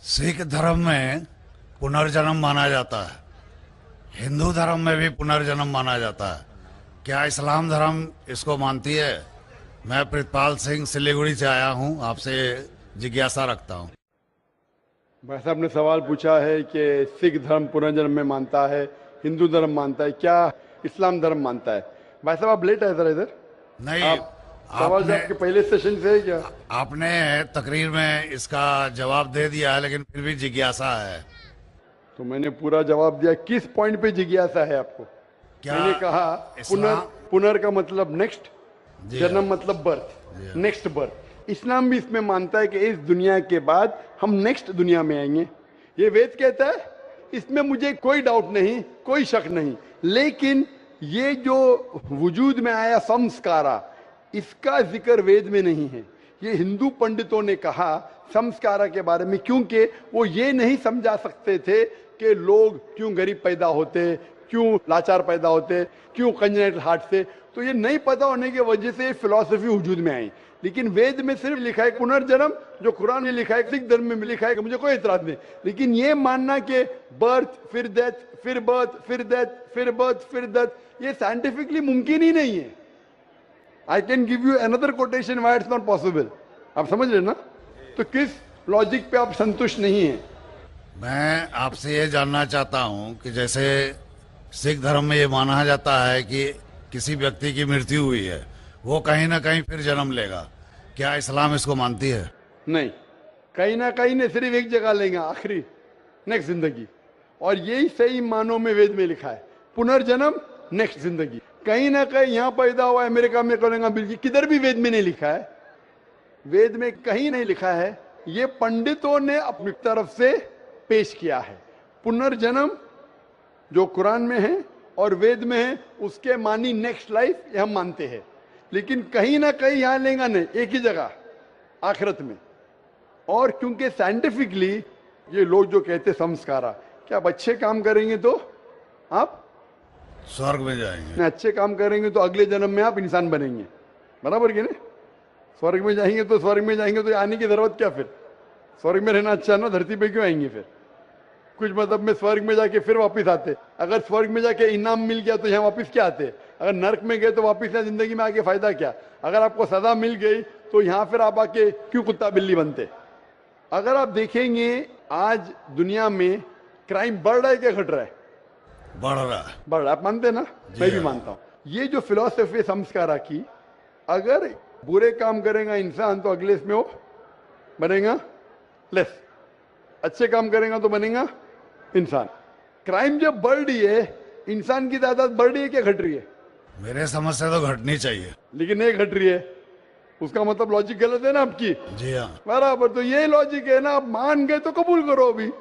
सिख धर्म में पुनर्जन्म माना जाता है, हिंदू धर्म में भी पुनर्जन्म माना जाता है। क्या इस्लाम धर्म इसको मानती है? मैं प्रितपाल सिंह सिलीगुड़ी से आया हूं, आपसे जिज्ञासा रखता हूं। भाई साहब ने सवाल पूछा है कि सिख धर्म पुनर्जन्म में मानता है, हिंदू धर्म मानता है, क्या इस्लाम धर्म मानता है। भाई साहब आप लेट आए जरा इधर। नहीं, सवाल जो आपके पहले सेशन से है क्या? आपने तकरीर में इसका जवाब दे दिया है, लेकिन फिर भी जिज्ञासा है। तो मैंने पूरा जवाब दिया। किस पॉइंट पे जिज्ञासा है आपको? क्या मैंने कहा पुनर का मतलब नेक्स्ट, जन्म मतलब बर्थ, नेक्स्ट बर्थ। इस्लाम भी इसमें मानता है कि इस दुनिया के बाद हम नेक्स्ट दुनिया में आएंगे। ये वेद कहता है, इसमें मुझे कोई डाउट नहीं, कोई शक नहीं। लेकिन ये जो वजूद में आया संस्कारा, इसका जिक्र वेद में नहीं है। ये हिंदू पंडितों ने कहा संस्कारा के बारे में, क्योंकि वो ये नहीं समझा सकते थे कि लोग क्यों गरीब पैदा होते, क्यों लाचार पैदा होते, क्यों कंजेनिटल हार्ट से। तो ये नहीं पता होने की वजह से फिलॉसफी वजूद में आई। लेकिन वेद में सिर्फ लिखा है पुनर्जन्म, जो कुरान में लिखा है, सिख धर्म में लिखा है, मुझे कोई इतराज नहीं। लेकिन ये मानना कि बर्थ फिर डेथ फिर बर्थ फिर डेथ फिर बर्थ फिर डेथ, ये साइंटिफिकली मुमकिन ही नहीं है। I can give you another quotation why it's not possible. आप समझ रहे ना? तो किस लॉजिक पे आप संतुष्ट नहीं है? मैं आपसे ये जानना चाहता हूं कि जैसे सिख धर्म में ये माना जाता है कि किसी व्यक्ति की मृत्यु हुई है, वो कहीं ना कहीं फिर जन्म लेगा। क्या इस्लाम इसको मानती है? नहीं, कहीं ना कहीं ने सिर्फ एक जगह लेंगे, आखिरी, नेक्स्ट जिंदगी। और यही सही मानों में वेद में लिखा है, पुनर्जन्म नेक्स्ट जिंदगी। कहीं ना कहीं यहां पैदा हुआ, अमेरिका में करेंगे, बिल्कुल किधर भी वेद में नहीं लिखा है। वेद में कहीं नहीं लिखा है। ये पंडितों ने अपनी तरफ से पेश किया है। पुनर्जन्म जो कुरान में है और वेद में है, उसके मानी नेक्स्ट लाइफ, ये हम मानते हैं। लेकिन कहीं ना कहीं यहां लेंगे नहीं, एक ही जगह, आखिरत में। और क्योंकि साइंटिफिकली ये लोग जो कहते संस्कारा, क्या आप अच्छे काम करेंगे तो आप स्वर्ग में जाएंगे, अच्छे काम करेंगे तो अगले जन्म में आप इंसान बनेंगे, बराबर कि नहीं? स्वर्ग में जाएंगे तो स्वर्ग में जाएंगे तो आने की जरूरत क्या? फिर स्वर्ग में रहना अच्छा ना, धरती पे क्यों आएंगे? फिर कुछ मतलब में स्वर्ग में जाके फिर वापस आते। अगर स्वर्ग में जाके इनाम मिल गया तो यहाँ वापस क्या आते? अगर नरक में गए तो वापस यहाँ जिंदगी में आके फायदा क्या? अगर आपको सजा मिल गई तो यहाँ फिर आप आके क्यों कुत्ता बिल्ली बनते? अगर आप देखेंगे आज दुनिया में क्राइम बढ़ रहा है क्या घट रहा है? बढ़ रहा है। बढ़ रहा है, आप मानते ना? मैं भी मानता हूं। ये जो फिलॉसफी संस्कारा की, अगर बुरे काम करेगा इंसान तो अगले इसमें वो बनेगा लेस, अच्छे काम करेगा तो बनेगा इंसान। क्राइम जब बढ़ रही है, इंसान की तादाद बढ़ रही है क्या घट रही है? मेरे समझ से तो घटनी चाहिए, लेकिन नहीं घट रही है। उसका मतलब लॉजिक गलत है ना आपकी? जी हाँ, बराबर। तो ये लॉजिक है ना, आप मान गए तो कबूल करो। अभी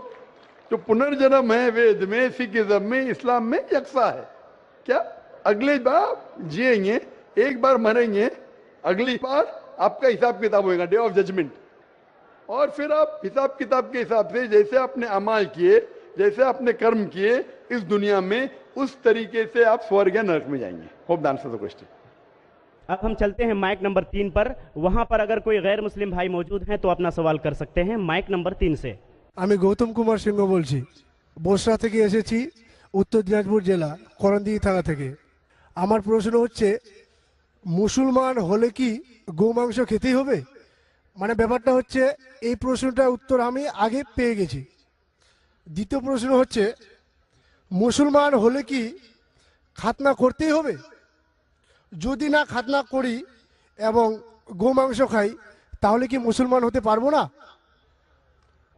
जो पुनर्जन्म है वेद में, सिखिज्म में, इस्लाम में यकसा है। क्या अगले बार जिएंगे, एक बार मरेंगे, अगली बार आपका हिसाब किताब होगा, डे ऑफ जजमेंट। और फिर आप हिसाब किताब के हिसाब से जैसे आपने अमाल किए, जैसे आपने कर्म किए इस दुनिया में, उस तरीके से आप स्वर्ग या नरक में जाएंगे। Hope the answer the question. अब हम चलते हैं माइक नंबर 3 पर। वहां पर अगर कोई गैर मुस्लिम भाई मौजूद हैं तो अपना सवाल कर सकते हैं। माइक नंबर 3 से। আমি গৌতম কুমার সিংহ বলছি, বসরা থেকে এসেছি, উত্তর দিনাজপুর জেলা করণদিঘি থানা থেকে। আমার প্রশ্ন হচ্ছে, মুসলমান হলে কি গোমাংস খেতেই হবে? মানে ব্যাপারটা হচ্ছে, এই প্রশ্নটার উত্তর আমি আগে পেয়ে গেছি। দ্বিতীয় প্রশ্ন হচ্ছে, মুসলমান হলে কি খাতনা করতেই হবে? যদি না খাতনা করি এবং গোমাংস খাই, তাহলে কি মুসলমান হতে পারবো না?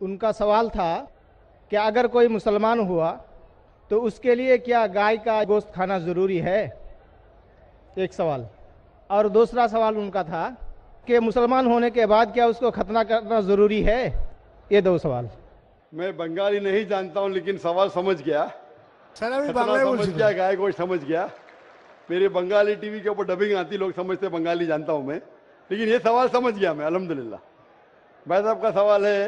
उनका सवाल था कि अगर कोई मुसलमान हुआ तो उसके लिए क्या गाय का गोश्त खाना ज़रूरी है? एक सवाल। और दूसरा सवाल उनका था कि मुसलमान होने के बाद क्या उसको खतना करना ज़रूरी है? ये दो सवाल। मैं बंगाली नहीं जानता हूं, लेकिन सवाल समझ गया। স্যার আমি खतना বাংলায় समझ বলছি। गया, गाय गोश्त समझ गया। मेरे बंगाली टीवी के ऊपर डबिंग आती, लोग समझते बंगाली जानता हूं मैं, लेकिन ये सवाल समझ गया मैं, अल्हम्दुलिल्लाह। भाई साहब का सवाल है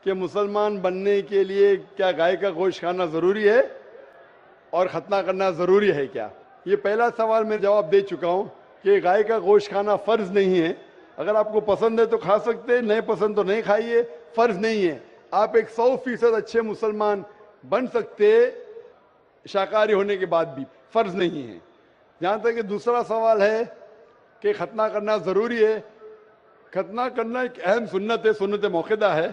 कि मुसलमान बनने के लिए क्या गाय का गोश्त खाना जरूरी है और खतना करना जरूरी है क्या? ये पहला सवाल मैं जवाब दे चुका हूं कि गाय का गोश्त खाना फर्ज नहीं है। अगर आपको पसंद है तो खा सकते हैं, नहीं पसंद तो नहीं खाइए, फर्ज नहीं है। आप एक 100% अच्छे मुसलमान बन सकते शाकाहारी होने के बाद भी, फर्ज नहीं है। जहां तक कि दूसरा सवाल है कि खतना करना जरूरी है, खतना करना एक अहम सुन्नत है, सुन्नत मौक़िदा है,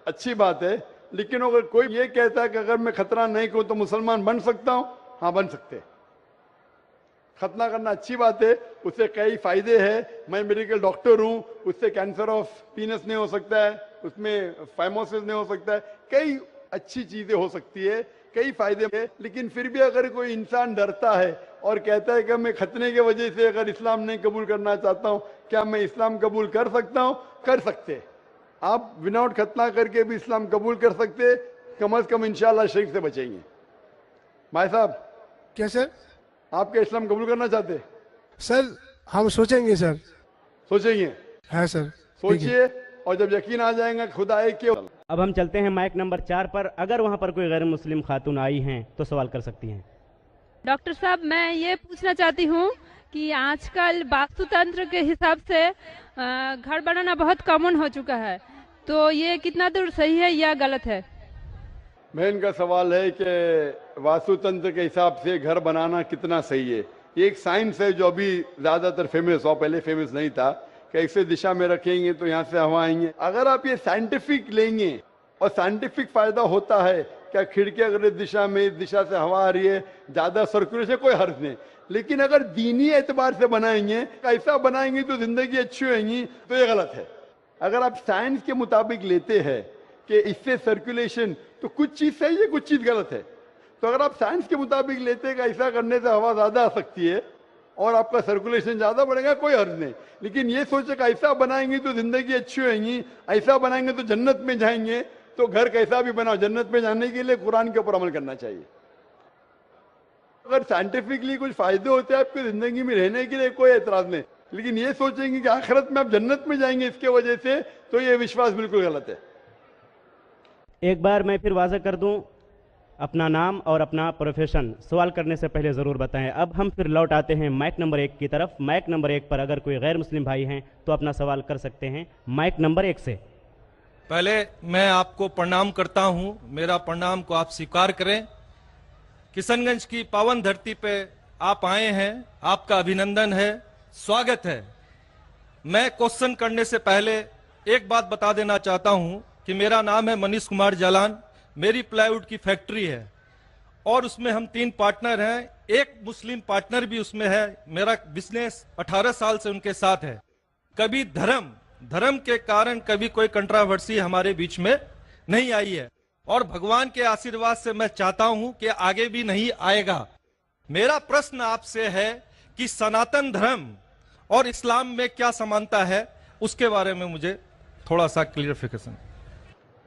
अच्छी बात है। लेकिन अगर कोई ये कहता है कि अगर मैं खतना नहीं करूं तो मुसलमान बन सकता हूं, हाँ बन सकते। खतना करना अच्छी बात है, उससे कई फायदे हैं। मैं मेडिकल डॉक्टर हूं, उससे कैंसर ऑफ पीनस नहीं हो सकता है, उसमें फाइमोसिस नहीं हो सकता है, कई अच्छी चीजें हो सकती है, कई फायदे हैं। लेकिन फिर भी अगर कोई इंसान डरता है और कहता है कि मैं खतने की वजह से अगर इस्लाम नहीं कबूल करना चाहता हूं, क्या मैं इस्लाम कबूल कर सकता हूं? कर सकते। आप विदाउट खतना करके भी इस्लाम कबूल कर सकते, कम से कम इंशाअल्लाह शिर्क से बचेंगे। भाई साहब, क्या सर? आप क्या इस्लाम कबूल करना चाहते? सर हम सोचेंगे सर। सोचेंगे? है सर। सोचिए, और जब यकीन आ जाएगा खुदा एक के। अब हम चलते हैं माइक नंबर 4 पर। अगर वहां पर कोई गैर मुस्लिम खातून आई हैं तो सवाल कर सकती हैं। डॉक्टर साहब, मैं ये पूछना चाहती हूँ कि आजकल वास्तुतंत्र के हिसाब से घर बनाना बहुत कॉमन हो चुका है, तो ये कितना दूर सही है या गलत है? बहन का सवाल है कि वास्तुतंत्र के हिसाब से घर बनाना कितना सही है। ये एक साइंस है जो अभी ज्यादातर फेमस हो, पहले फेमस नहीं था, कि ऐसे दिशा में रखेंगे तो यहाँ से हवा आएंगे। अगर आप ये साइंटिफिक लेंगे और साइंटिफिक फायदा होता है, क्या खिड़की अगर इस दिशा में, इस दिशा से हवा आ रही है, ज्यादा सर्कुलेशन, कोई हर्ज नहीं। लेकिन अगर दीनी एतबार से बनाएंगे, ऐसा बनाएंगे तो जिंदगी अच्छी होगी, तो ये गलत है। अगर आप साइंस के मुताबिक लेते हैं कि इससे सर्कुलेशन, तो कुछ चीज सही है, कुछ चीज गलत है। तो अगर आप साइंस के मुताबिक लेते हैं कि ऐसा करने से हवा ज्यादा आ सकती है और आपका सर्कुलेशन ज्यादा बढ़ेगा, कोई हर्ज नहीं। लेकिन ये सोचे कि ऐसा बनाएंगे तो जिंदगी अच्छी होगी, ऐसा बनाएंगे तो जन्नत में जाएंगे, तो घर कैसा भी बनाओ, जन्नत में जाने के लिए कुरान के ऊपर अमल करना चाहिए। अगर साइंटिफिकली कुछ फायदे होते हैं आपकी जिंदगी में रहने के लिए, कोई एतराज नहीं। लेकिन ये सोचेंगे कि आखिरत में आप जन्नत में जाएंगे इसके वजह से, तो ये विश्वास बिल्कुल गलत है। एक बार मैं फिर वाज़ह कर दूं, अपना नाम और अपना प्रोफेशन सवाल करने से पहले ज़रूर बताएं। अब हम फिर लौट आते हैं माइक नंबर 1 की तरफ। माइक नंबर 1 पर अगर कोई गैर मुस्लिम भाई हैं तो अपना सवाल कर सकते हैं माइक नंबर 1 से। पहले मैं आपको प्रणाम करता हूं, मेरा प्रणाम को आप स्वीकार करें। किशनगंज की पावन धरती पे आप आए हैं, आपका अभिनंदन है, स्वागत है। मैं क्वेश्चन करने से पहले एक बात बता देना चाहता हूं कि मेरा नाम है मनीष कुमार जालान, मेरी प्लाईवुड की फैक्ट्री है और उसमें हम 3 पार्टनर हैं, एक मुस्लिम पार्टनर भी उसमें है। मेरा बिजनेस 18 साल से उनके साथ है। कभी धर्म के कारण कभी कोई कंट्रावर्सी हमारे बीच में नहीं आई है और भगवान के आशीर्वाद से मैं चाहता हूं कि आगे भी नहीं आएगा। मेरा प्रश्न आपसे है कि सनातन धर्म और इस्लाम में क्या समानता है, उसके बारे में मुझे थोड़ा सा क्लियरिफिकेशन।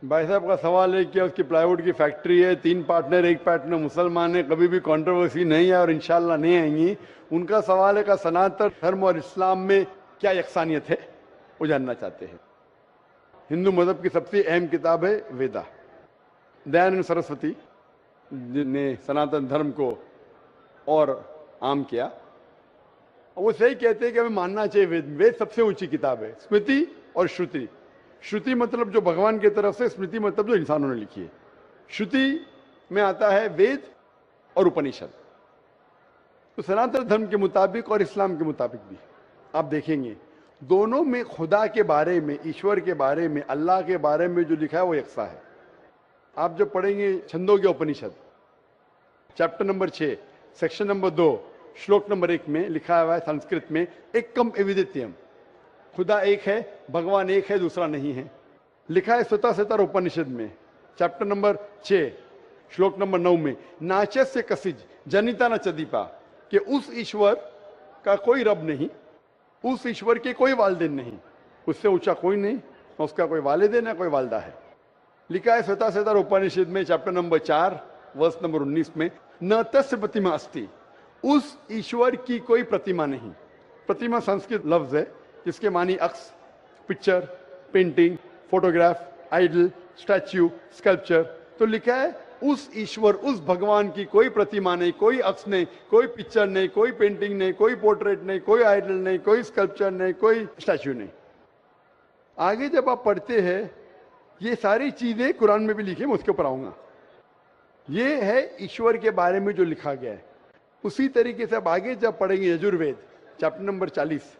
भाई साहब का सवाल है कि उसकी प्लाईवुड की फैक्ट्री है, 3 पार्टनर, एक पार्टनर मुसलमान है, कभी भी कंट्रोवर्सी नहीं है और इंशाल्लाह नहीं आएंगी। उनका सवाल है कि सनातन धर्म और इस्लाम में क्या यकसानियत है, वो जानना चाहते हैं। हिंदू मजहब की सबसे अहम किताब है वेदा। दयानंद सरस्वती ने सनातन धर्म को और आम किया। वो सही कहते हैं कि हमें मानना चाहिए वेद। वेद सबसे ऊंची किताब है। स्मृति और श्रुति, श्रुति मतलब जो भगवान की तरफ से, स्मृति मतलब जो इंसानों ने लिखी है। श्रुति में आता है वेद और उपनिषद। तो सनातन धर्म के मुताबिक और इस्लाम के मुताबिक भी आप देखेंगे दोनों में खुदा के बारे में, ईश्वर के बारे में, अल्लाह के बारे में जो लिखा है वो यकसा है। आप जब पढ़ेंगे छंदोग्य उपनिषद चैप्टर नंबर 6 सेक्शन नंबर 2 श्लोक नंबर 1 में लिखा हुआ है संस्कृत में, एकम एविदित्यम, खुदा एक है, भगवान एक है, दूसरा नहीं है। लिखा है स्वतः उपनिषद में चैप्टर नंबर 6 श्लोक नंबर 9 में, नाचस्य कसिज जनिता न चदीपा, कि उस ईश्वर का कोई रब नहीं, उस ईश्वर के कोई वालिदैन नहीं, उससे ऊंचा कोई नहीं, उसका कोई वालिदैन है, कोई वालदा है। लिखा है स्वतः उपनिषद में चैप्टर नंबर 4 वर्स नंबर 19 में, न तस्य प्रतिमा अस्ति, उस ईश्वर की कोई प्रतिमा नहीं। प्रतिमा संस्कृत लफ्ज है जिसके मानी अक्स, picture, painting, photograph, idol, statue, sculpture. तो लिखा है उस ईश्वर, उस भगवान की कोई प्रतिमा नहीं, कोई अक्स नहीं, कोई पिक्चर नहीं, कोई पेंटिंग नहीं, कोई पोर्ट्रेट नहीं, कोई आइडल नहीं, कोई स्कल्पचर नहीं, कोई स्टैच्यू नहीं। आगे जब आप पढ़ते हैं ये सारी चीजें कुरान में भी लिखी है, मैं उसके ऊपर आऊंगा। ये है ईश्वर के बारे में जो लिखा गया है। उसी तरीके से अब आगे जब पढ़ेंगे यजुर्वेद चैप्टर नंबर 40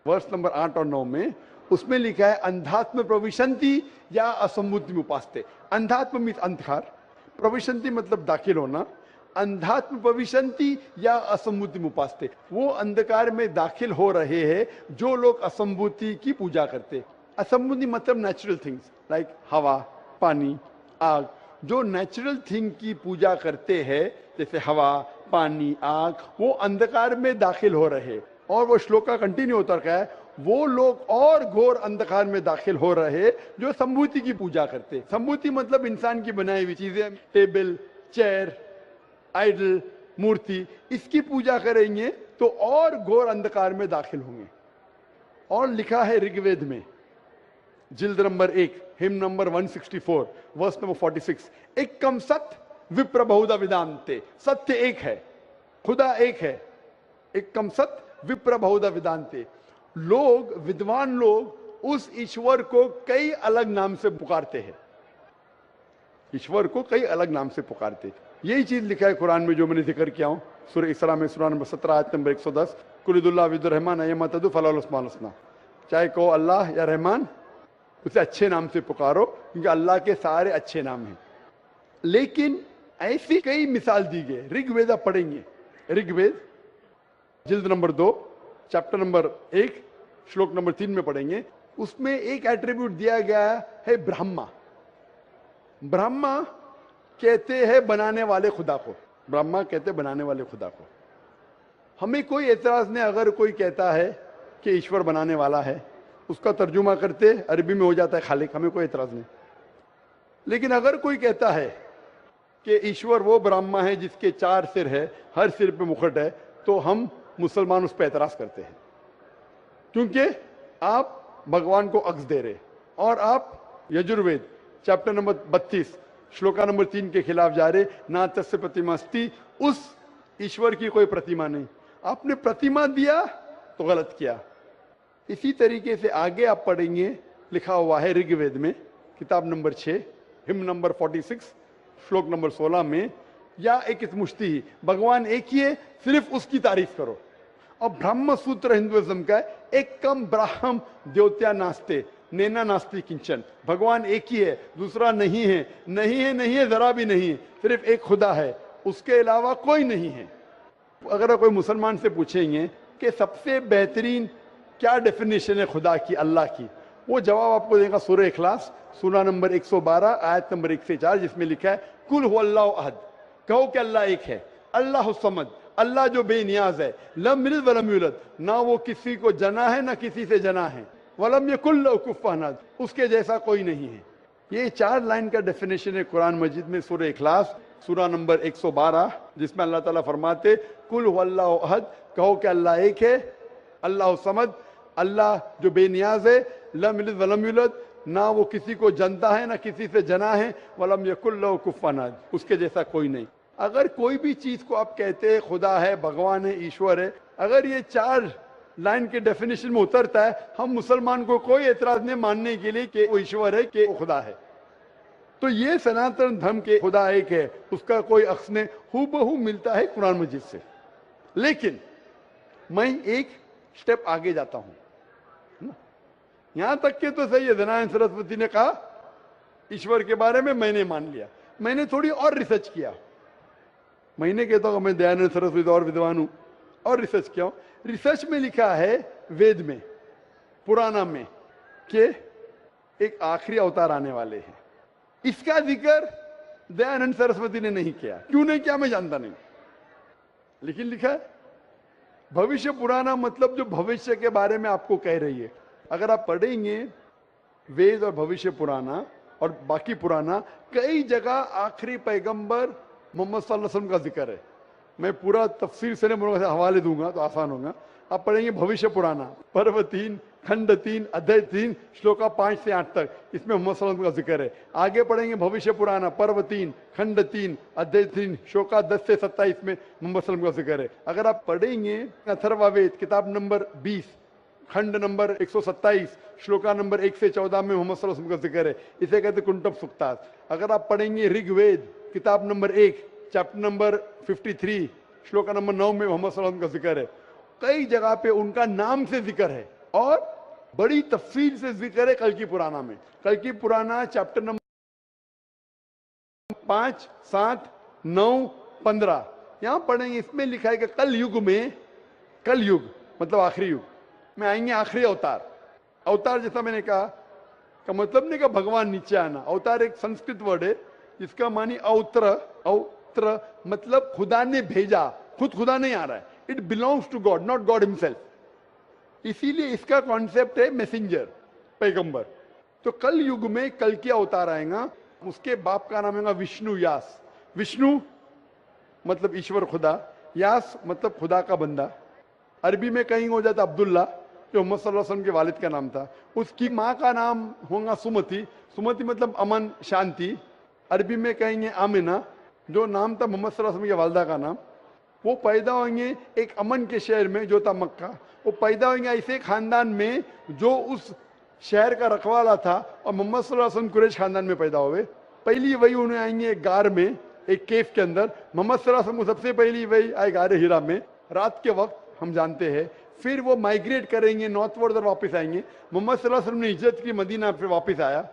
वर्ष नंबर 8 और 9 में, उसमें लिखा है अंधात्म प्रविशंति या असम्मुति उपास्ते। अंधात्म मीन्स अंधकार, प्रविशंति मतलब दाखिल होना, अंधात्म प्रविशंति या असम्मुति उपास्ते, वो अंधकार में दाखिल हो रहे हैं जो लोग असम्भूति की पूजा करते। असम्भूति मतलब नेचुरल थिंग्स लाइक हवा, पानी, आग, जो नेचुरल थिंग की पूजा करते हैं जैसे हवा, पानी, आग, वो अंधकार में दाखिल हो रहे। और वो श्लोक का कंटिन्यू होता है, वो लोग और घोर अंधकार में दाखिल हो रहे जो संभूति की पूजा करते। संभूति मतलब इंसान की बनाई हुई चीजें, टेबल, चेयर, आइडल, मूर्ति, इसकी पूजा करेंगे तो और घोर अंधकार में दाखिल होंगे। और लिखा है ऋग्वेद में जिल्द number 1 hymn number 164 verse number 46, एकम सत्य विप्र बहुधा विदांते। सत्य एक है, खुदा एक है, एकम सत्य विप्र बहुधा विदांते। लोग, विद्वान लोग उस ईश्वर को कई अलग नाम से पुकारते हैं, ईश्वर को कई अलग नाम से पुकारते। यही चीज लिखा है कुरान में जो मैंने जिक्र किया हूं, सूरह इसरा में सूरह नंबर 17 आयत नंबर 110, कुलिदुल्लाह विदुर रहमान अयमतदु फलाल उस्मान हसना। चाहे कहो अल्लाह या रहमान, उसे अच्छे नाम से पुकारो क्योंकि अल्लाह के सारे अच्छे नाम हैं। लेकिन ऐसी कई मिसाल दी गई। ऋग्वेद आप पढ़ेंगे, ऋग्वेद जिल्द नंबर 2 चैप्टर नंबर 1 श्लोक नंबर 3 में पढ़ेंगे। उसमें एक एट्रीब्यूट दिया गया है ब्रह्मा। ब्रह्मा कहते हैं बनाने वाले खुदा को, ब्रह्मा कहते हैं बनाने वाले खुदा को। हमें कोई एतराज नहीं अगर कोई कहता है कि ईश्वर बनाने वाला है, उसका तर्जुमा करते अरबी में हो जाता है खालिक, हमें कोई एतराज नहीं। लेकिन अगर कोई कहता है कि ईश्वर वो ब्रह्मा है जिसके 4 सिर है, हर सिर पे मुकुट है, तो हम मुसलमान उस पर एतराज करते हैं, क्योंकि आप भगवान को अक्स दे रहे और आप Yajurveda chapter number 32 shloka number 3 के खिलाफ जा रहे। ना तस्य प्रतिमास्ति, उस ईश्वर की कोई प्रतिमा नहीं, आपने प्रतिमा दिया तो गलत किया। इसी तरीके से आगे आप पढ़ेंगे, लिखा हुआ है ऋग्वेद में किताब नंबर 6 हिम नंबर 46 श्लोक नंबर 16 में, या एक मुश्ती ही, भगवान एक ही है, सिर्फ उसकी तारीफ करो। और ब्रह्म सूत्र हिंदुइज्म का है, एक कम ब्राह्म द्योत्या नास्ते नैना नास्ति किंचन। भगवान एक ही है, दूसरा नहीं है, नहीं है, नहीं है, जरा भी नहीं है, सिर्फ एक खुदा है, उसके अलावा कोई नहीं है। अगर कोई मुसलमान से पूछेंगे कि सबसे बेहतरीन क्या डेफिनेशन है खुदा की, अल्लाह की, वो जवाब आपको देगा सूरह इखलास सूरह नंबर 112 आयत नंबर 1 से 4, जिसमें लिखा है कुल हुवल्लाहु अहद, कहो कि अल्लाह एक है, अल्लाह समद, अल्लाह जो बेनियाज है, लम यलिद वलम यूलद, ना वो किसी को जना है ना किसी से जना है, वलम यकुल लहू कुफुवन अहद, उसके जैसा कोई नहीं है। ये 4 लाइन का डेफिनेशन है कुरान मजीद में सूरह इखलास सूरह नंबर 112, जिसमें अल्लाह ताला फरमाते कुल हुवल्लाहु अहद, कहो कि अल्लाह एक है, अल्लाह समद, अल्लाह जो बेनियाज है, लम यलिद वलम यूलद, ना वो किसी को जनता है ना किसी से जना है, वलम यकुल लहू कुफुवन अहद, उसके जैसा कोई नहीं। अगर कोई भी चीज को आप कहते हैं खुदा है, भगवान है, ईश्वर है, अगर ये 4 लाइन के डेफिनेशन में उतरता है, हम मुसलमान को कोई एतराज नहीं मानने के लिए कि वो ईश्वर है कि वो खुदा है। तो ये सनातन धर्म के खुदा एक है, उसका कोई अक्स नहीं, हूबहू मिलता है कुरान मजीद से। लेकिन मैं एक स्टेप आगे जाता हूं, यहां तक के तो सही है, दयानंद सरस्वती ने कहा ईश्वर के बारे में, मैंने मान लिया। मैंने थोड़ी और रिसर्च किया, मैंने कहता हूं मैं दयानंद सरस्वती और विद्वान हूं, और रिसर्च किया। रिसर्च में लिखा है वेद में, पुराना में, कि एक आखिरी अवतार आने वाले हैं। इसका जिक्र दयानंद सरस्वती ने नहीं किया, क्यों नहीं किया मैं जानता नहीं, लेकिन लिखा है भविष्य पुराना, मतलब जो भविष्य के बारे में आपको कह रही है। अगर आप पढ़ेंगे वेद और भविष्य पुराना और बाकी पुराना, कई जगह आखिरी पैगंबर मोहम्मद सल्लल्लाहु अलैहि वसल्लम का जिक्र है। मैं पूरा तफसीर से नहीं, हवाले दूंगा तो आसान होगा। आप पढ़ेंगे भविष्य पुराना पर्व 3 खंड 3 अध्याय 3 श्लोका 5 से 8 तक, इसमें मोहम्मद सल्लल्लाहु अलैहि वसल्लम का जिक्र है। आगे पढ़ेंगे भविष्य पुराना पर्व 3 खंड 3 अध्याय 3 श्लोका 10 से 27 में मोहम्मद सल्लल्लाहु अलैहि वसल्लम का जिक्र है। अगर आप पढ़ेंगे अथर्ववेद किताब नंबर 20 खंड नंबर 127 श्लोका नंबर 1 से 14 में मोहम्मद सल्लल्लाहु अलैहि वसल्लम का जिक्र है। इसे कहते कुंटब सुक्तात। अगर आप पढ़ेंगे ऋग्वेद किताब number 1 chapter number 53 shloka number 9 में मोहम्मद सल्लल्लाहु अलैहि वसल्लम का जिक्र है। कई जगह पे उनका नाम से जिक्र है और बड़ी तफसील से जिक्र है कल की पुराना में। कल की पुराना चैप्टर नंबर 5, 7, 9, 15 यहां पढ़ेंगे। इसमें लिखा है कि कल युग में, कल युग मतलब आखिरी युग में आएंगे आखिरी अवतार। अवतार जैसा मैंने कहा का मतलब नहीं का भगवान नीचे आना। अवतार एक संस्कृत वर्ड है जिसका मानी अवत्र। अवत्र मतलब खुदा ने भेजा, खुद खुदा नहीं आ रहा है। It belongs to God, not God himself. इसीलिए इसका कॉन्सेप्ट है मैसेंजर, पैगंबर। तो कल युग में कल के अवतार आएगा। उसके बाप का नाम है विष्णु यास। विष्णु मतलब ईश्वर खुदा, यास मतलब खुदा का बंदा। अरबी में कहीं हो जाता अब्दुल्ला जो मोहम्मद सल्लल्लाहु अलैहि वसल्लम के वालिद का नाम था। उसकी माँ का नाम होगा सुमति। सुमति मतलब अमन, शांति। अरबी में कहेंगे आमिना जो नाम था मोहम्मद सल्लल्लाहु अलैहि वसल्लम के वालिदा का नाम। वो पैदा होंगे एक अमन के शहर में जो था मक्का। वो पैदा होंगे ऐसे खानदान में जो उस शहर का रखवाला था और मोहम्मद सल्लल्लाहु अलैहि वसल्लम कुरैश खानदान में पैदा हुए। पहली वही उन्हें आएंगे एक गार में, एक केव के अंदर। मोहम्मद सल्लल्लाहु अलैहि वसल्लम को सबसे पहली वही आए गारे हिरा में रात के वक्त, हम जानते हैं। फिर वो माइग्रेट करेंगे नॉर्थवर्ड और वापस आएंगे। मोहम्मद सल्लल्लाहु अलैहि वसल्लम ने हिजरत की, मदीना फिर वापस आया।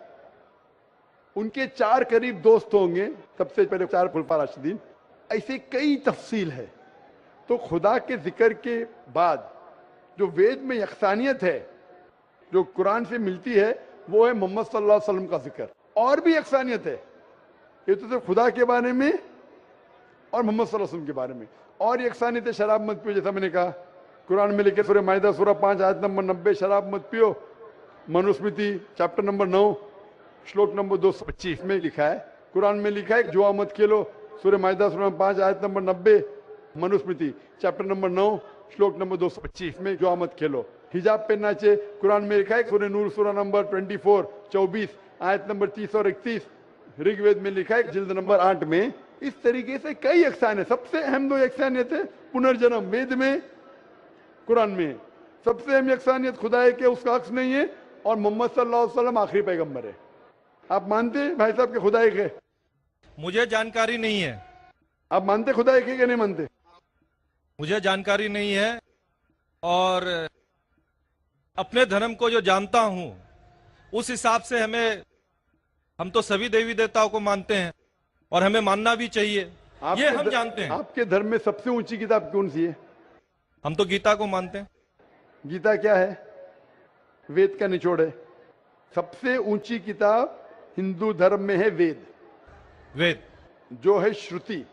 उनके 4 करीब दोस्त होंगे, सबसे पहले 4 खुलफा राशिदीन। ऐसे कई तफसील है। तो खुदा के जिक्र के बाद जो वेद में यकसानियत है जो कुरान से मिलती है वो है मोहम्मद सल्लल्लाहु अलैहि वसल्लम का जिक्र। और भी यकसानियत है, ये तो सिर्फ खुदा के बारे में और मोहम्मद सल्लल्लाहु अलैहि वसल्लम के बारे में। और यकसानियत है शराब मत पियो, जैसा मैंने कहा कुरान में लिखे सूरह माइदा सूरह 5 आयत नंबर 90 शराब मत पियो। मनुस्मृति चैप्टर नंबर 9 श्लोक नंबर 225 में लिखा है। कुरान में लिखा है जुआ मत खेलो, सूरह माइदा सूरह 5 आयत नंबर 90। मनुस्मृति चैप्टर नंबर 9 श्लोक नंबर 225 में जुआ मत खेलो। हिजाब पहनना चाहिए, कुरान में लिखा है सूरह नूर सूरह नंबर 24 आयत नंबर 30 और 31। ऋग्वेद में लिखा है जिल्द नंबर 8 में। इस तरीके से कई यकसानियत। सबसे अहम 2 यकसानियत है पुनर्जन्म, वेद में कुरान में। सबसे अहम यकसानियत खुदा है कि उसका अक्स नहीं है और मोहम्मद सल्लल्लाहु अलैहि वसल्लम आखिरी पैगंबर है। आप मानते हैं भाई साहब के खुदा एक है? मुझे जानकारी नहीं है। आप मानते खुदा एक है कि नहीं मानते? मुझे जानकारी नहीं है और अपने धर्म को जो जानता हूं उस हिसाब से हम तो सभी देवी देवताओं को मानते हैं और हमें मानना भी चाहिए, ये हम जानते हैं। आपके धर्म में सबसे ऊंची किताब कौन सी है? हम तो गीता को मानते हैं। गीता क्या है? वेद का निचोड़ है। सबसे ऊंची किताब हिंदू धर्म में है वेद। वेद जो है श्रुति,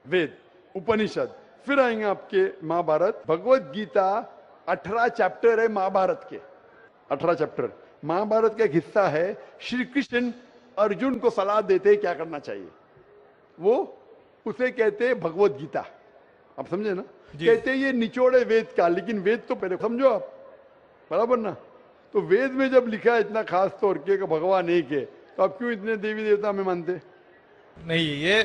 वेद, उपनिषद। फिर आएंगे आपके महाभारत। भगवत गीता 18 चैप्टर है महाभारत के, 18 चैप्टर। महाभारत का एक हिस्सा है। श्री कृष्ण अर्जुन को सलाह देते हैं क्या करना चाहिए, वो उसे कहते हैं भगवत गीता। आप समझे ना? कहते हैं ये निचोड़ है वेद का, लेकिन वेद तो पहले समझो आप, बराबर ना? तो वेद में जब लिखा है इतना खास तौर के भगवान एक है, तो आप क्यों इतने देवी देवता में मानते नहीं? ये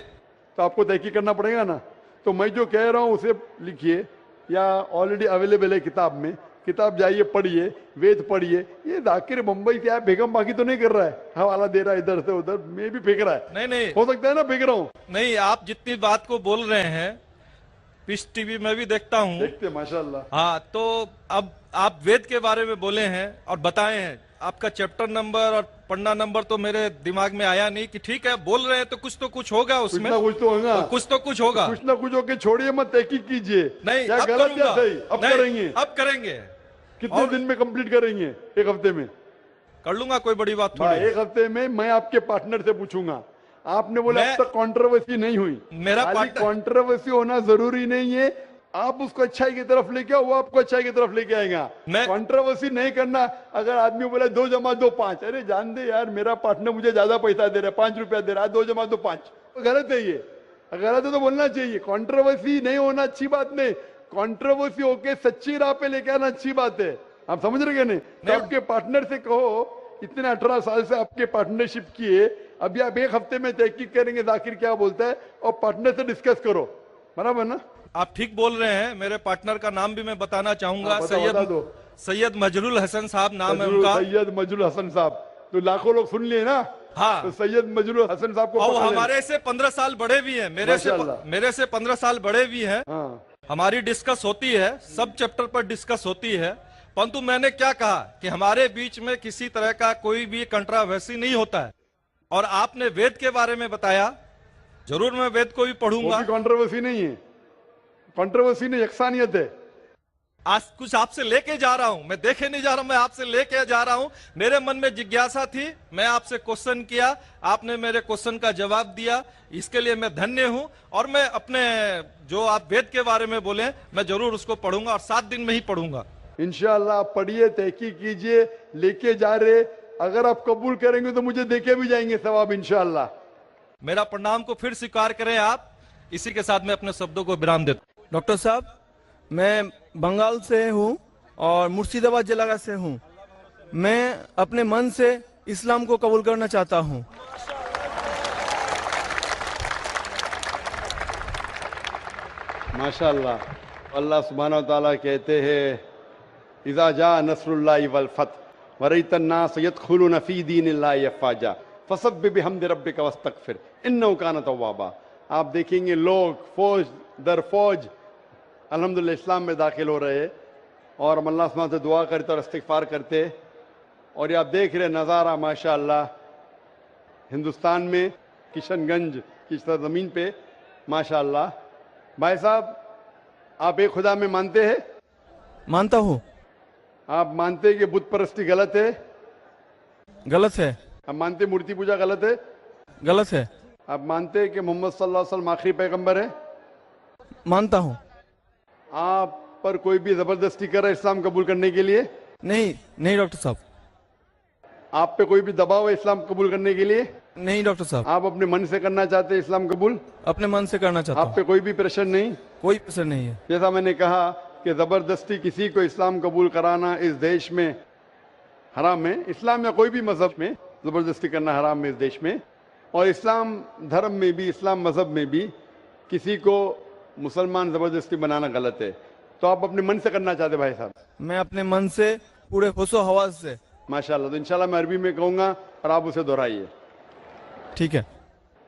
तो आपको तहकीक करना पड़ेगा ना। तो मैं जो कह रहा हूं उसे लिखिए, या ऑलरेडी अवेलेबल है किताब में। किताब जाइए पढ़िए, वेद पढ़िए। ये जाकिर मुंबई से आया बेगम बाकी तो नहीं कर रहा है, हवाला दे रहा है इधर से उधर, मैं भी फेंक रहा है। नहीं हो सकता है ना फेंक रहा हूं। नहीं, आप जितनी बात को बोल रहे हैं पीस टीवी में भी देखता हूं। देखते माशाल्लाह। हाँ, तो अब आप वेद के बारे में बोले हैं और बताए हैं। आपका चैप्टर नंबर और पन्ना नंबर तो मेरे दिमाग में आया नहीं कि ठीक है बोल रहे हैं तो कुछ होगा उसमें। कुछ तो होगा, कुछ तो कुछ होगा, कुछ ना कुछ होके छोड़िए मत, तहकीक कीजिए। नहीं, क्या अब गलत क्या सही? अब नहीं, करेंगे। अब करेंगे। कितने दिन में कंप्लीट करेंगे? 1 हफ्ते में कर लूंगा, कोई बड़ी बात थोड़ी है। 1 हफ्ते में मैं आपके पार्टनर से पूछूंगा। आपने बोला अब तक कंट्रोवर्सी नहीं हुई। मेरा कंट्रोवर्सी होना जरूरी नहीं है। आप उसको अच्छाई की तरफ लेके आओ, वो आपको अच्छाई की तरफ लेके आएगा। कंट्रोवर्सी नहीं करना। अगर आदमी बोला 2 + 2 5, अरे जान दे यार, मेरा पार्टनर मुझे ज्यादा पैसा दे रहा है, 5 रुपया दे रहा है, 2 + 2 5, तो गलत है ये। गलत है तो बोलना चाहिए। कंट्रोवर्सी नहीं होना अच्छी बात नहीं, कंट्रोवर्सी होके सच्ची राह पे लेके आना अच्छी बात है। आप समझ रहे नहीं? तो आपके पार्टनर से कहो, इतने 18 साल से आपके पार्टनरशिप किए, अभी आप 1 हफ्ते में तहकीक करेंगे जाकिर क्या बोलता है, और पार्टनर से डिस्कस करो, बराबर ना? आप ठीक बोल रहे हैं। मेरे पार्टनर का नाम भी मैं बताना चाहूंगा। बता दो। सैयद मजरुल हसन साहब नाम है मजरूल उनका। सैयद मजरूल हसन साहब, तो लाखों लोग सुन लिए ना। हाँ। तो सैयद मजरूल हसन साहब को और वो पकड़ लेना। हमारे से 15 साल बड़े भी हैं, माशाल्लाह। मेरे से 15 साल बड़े भी हैं। हाँ, हमारी डिस्कस होती है, सब चैप्टर पर डिस्कस होती है, परंतु मैंने क्या कहा कि हमारे बीच में किसी तरह का कोई भी कंट्रोवर्सी नहीं होता है। और आपने वेद के बारे में बताया, जरूर मैं वेद को भी वो पढ़ूंगा। भी कंट्रोवर्सी नहीं है, कंट्रोवर्सी नहीं, यकसानियत है। आज कुछ आपसे लेके जा रहा हूं, मैं देखे नहीं जा रहा हूं, मैं आपसे लेके जा रहा हूं। मेरे मन में जिज्ञासा थी, मैं आपसे क्वेश्चन किया, आपने मेरे क्वेश्चन का जवाब दिया, इसके लिए मैं धन्य हूं। और मैं अपने जो आप वेद के बारे में बोले, मैं जरूर उसको पढ़ूंगा और 7 दिन में ही पढ़ूंगा। इंशाअल्लाह आप पढ़िए, तहकीक कीजिए, लेके जा रहे, अगर आप कबूल करेंगे तो मुझे देके भी जाएंगे सवाब इंशाअल्लाह। मेरा प्रणाम को फिर स्वीकार करें आप। इसी के साथ मैं अपने शब्दों को विराम देता हूं। डॉक्टर साहब, मैं बंगाल से हूँ और मुर्शिदाबाद जिला से हूँ। मैं अपने मन से इस्लाम को कबूल करना चाहता हूँ। माशाअल्लाह, अल्लाह सुब्हानहू व तआला कहते हैं, इज़ा जा नस्रुल्लाहि वल फतह वरअयतन नास यदखुलून फी दीनिल्लाहि अफ़वाजा फसब्बिह बिहम्दि रब्बिका वस्तगफिर इन्नहु कान तव्वाबा। आप देखेंगे लोग फौज दर फौज अल्हम्दुलिल्लाह इस्लाम में दाखिल हो रहे हैं और हम अल्लाह सुब्हानहू से दुआ करते और इस्तिग़फ़ार करते। और ये आप देख रहे नज़ारा माशाअल्लाह हिंदुस्तान में किशनगंज की सरज़मीन पे माशाअल्लाह। भाई साहब, आप एक खुदा में मानते हैं? मानता हूँ। आप मानते हैं कि बुत परस्ती गलत है? गलत है। आप मानते हैं मूर्ति पूजा गलत है? गलत है। आप मानते हैं कि मोहम्मद सल्लल्लाहु अलैहि वसल्लम आखिरी पैगंबर है? मानता हूँ। आप पर कोई भी जबरदस्ती कर रहा है इस्लाम कबूल करने के लिए? नहीं, नहीं डॉक्टर साहब। आप पे कोई भी दबाव है इस्लाम कबूल करने के लिए? नहीं डॉक्टर साहब। आप अपने मन से करना चाहते हैं इस्लाम कबूल? अपने मन से करना चाहता आप हूँ। पे कोई भी प्रेशर नहीं? कोई प्रेशर नहीं है। जैसा मैंने कहा कि जबरदस्ती किसी को इस्लाम कबूल कराना इस देश में हराम है। इस्लाम या कोई भी मजहब में जबरदस्ती करना हराम है इस देश में। और इस्लाम धर्म में भी, इस्लाम मजहब में भी किसी को मुसलमान जबरदस्ती बनाना गलत है। तो आप अपने मन से करना चाहते भाई साहब? मैं अपने मन से पूरे होशो हवास से। माशाल्लाह। तो इंशाल्लाह मैं अरबी में कहूंगा और आप उसे दोहराइए। ठीक है।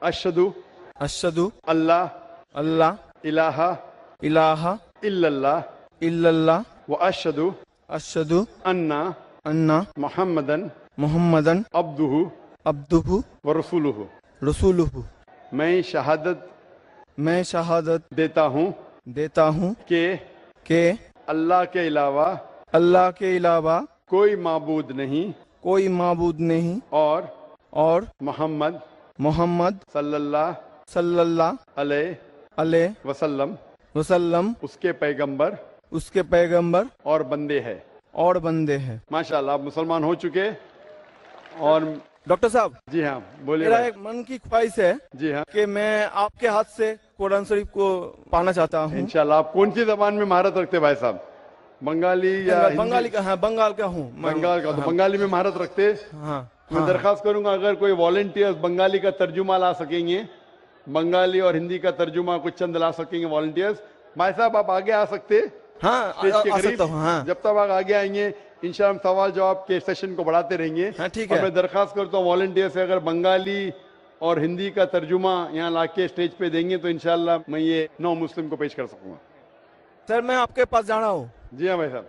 अशहदु अशहदु अल्लाह अल्लाह इलाहा इलाहा इल्लल्लाह इल्लल्लाह व अशहदु अशहदु अन्ना अन्ना मुहम्मदन मुहम्मदन अब्दुहु अब्दुहु व रसूलुहु। रसूलुहु। मैं शहादत देता हूँ कि अल्लाह के अलावा अल्लाह के अलावा कोई माबूद नहीं माबूद नहीं और मोहम्मद सल्लल्लाहु अलैहि वसल्लम उसके पैगंबर और बंदे हैं। माशाल्लाह, आप मुसलमान हो चुके। और डॉक्टर साहब, जी हाँ, बोलिए मेरा भाई। एक मन की ख्वाहिश है जी हाँ, कि मैं आपके हाथ से कुरान शरीफ को पाना चाहता हूँ। इंशाल्लाह। आप कौन सी जबान में महारत रखते हैं भाई साहब? बंगाली या हिंदी? बंगाली का? हाँ, बंगाल का हूँ। बंगाल का। तो हाँ, बंगाली में महारत रखते हैं? हाँ, मैं दरखास्त करूंगा अगर कोई वॉलंटियर्स बंगाली का तर्जुमा ला सकेंगे, बंगाली और हिंदी का तर्जुमा कुछ चंद ला सकेंगे वॉलंटियर्स। भाई साहब, आप आगे आ सकते हैं हाँ, स्टेज के आ करीब। सकता हूँ। हाँ, जब तक आप आगे आएंगे इंशाल्लाह हम सवाल जवाब के सेशन को बढ़ाते रहेंगे। हाँ, ठीक और है। मैं दरखास्त करता हूँ वॉलंटियर से, अगर बंगाली और हिंदी का तर्जुमा यहाँ लाके स्टेज पे देंगे तो इंशाल्लाह मैं ये नौ मुस्लिम को पेश कर सकूंगा। सर, मैं आपके पास जाना हूँ। जी हाँ भाई साहब।